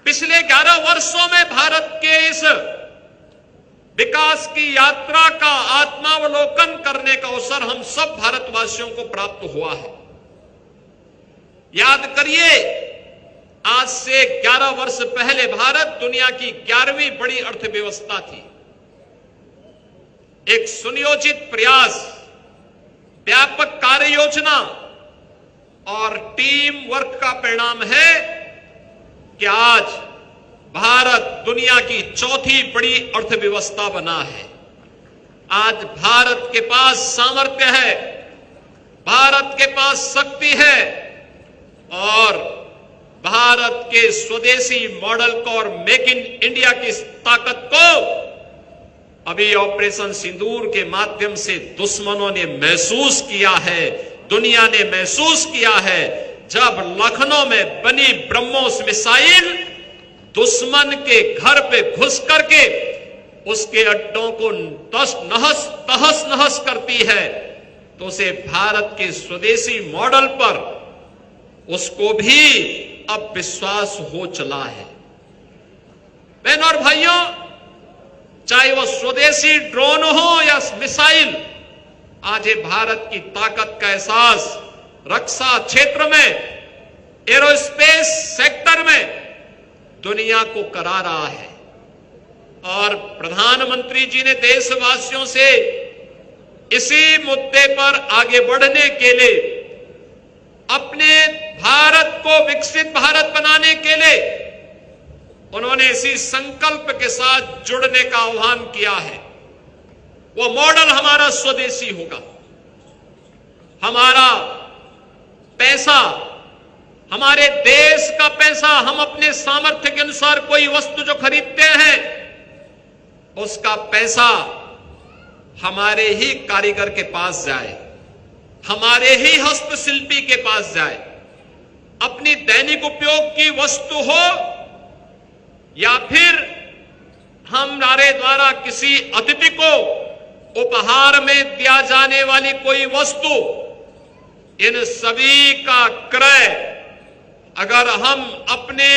पिछले 11 वर्षों में भारत के इस विकास की यात्रा का आत्मावलोकन करने का अवसर हम सब भारतवासियों को प्राप्त हुआ है। याद करिए, आज से 11 वर्ष पहले भारत दुनिया की 11वीं बड़ी अर्थव्यवस्था थी। एक सुनियोजित प्रयास, व्यापक कार्य योजना और टीम वर्क का परिणाम है कि आज भारत दुनिया की चौथी बड़ी अर्थव्यवस्था बना है। आज भारत के पास सामर्थ्य है, भारत के पास शक्ति है और भारत के स्वदेशी मॉडल को और मेक इन इंडिया की इस ताकत को अभी ऑपरेशन सिंदूर के माध्यम से दुश्मनों ने महसूस किया है, दुनिया ने महसूस किया है। जब लखनऊ में बनी ब्रह्मोस मिसाइल दुश्मन के घर पे घुस करके उसके अड्डों को तहस नहस करती है, तो उसे भारत के स्वदेशी मॉडल पर उसको भी अब विश्वास हो चला है। बहनों और भाइयों, चाहे वो स्वदेशी ड्रोन हो या मिसाइल, आज ये भारत की ताकत का एहसास रक्षा क्षेत्र में, एरोस्पेस सेक्टर में दुनिया को करा रहा है। और प्रधानमंत्री जी ने देशवासियों से इसी मुद्दे पर आगे बढ़ने के लिए, अपने भारत को विकसित भारत बनाने के लिए उन्होंने इसी संकल्प के साथ जुड़ने का आह्वान किया है। वो मॉडल हमारा स्वदेशी होगा। हमारा पैसा, हमारे देश का पैसा, हम अपने सामर्थ्य के अनुसार कोई वस्तु जो खरीदते हैं उसका पैसा हमारे ही कारीगर के पास जाए, हमारे ही हस्तशिल्पी के पास जाए। अपनी दैनिक उपयोग की वस्तु हो या फिर हमारे द्वारा किसी अतिथि को उपहार में दिया जाने वाली कोई वस्तु, इन सभी का क्रय अगर हम अपने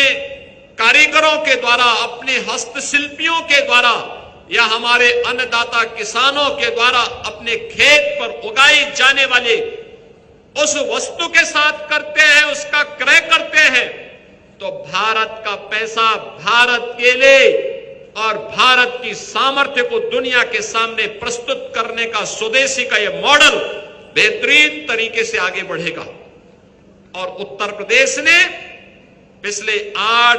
कारीगरों के द्वारा, अपने हस्तशिल्पियों के द्वारा या हमारे अन्नदाता किसानों के द्वारा अपने खेत पर उगाई जाने वाली उस वस्तु के साथ करते हैं, उसका क्रय करते हैं, तो भारत का पैसा भारत के लिए और भारत की सामर्थ्य को दुनिया के सामने प्रस्तुत करने का स्वदेशी का यह मॉडल बेहतरीन तरीके से आगे बढ़ेगा। और उत्तर प्रदेश ने पिछले 8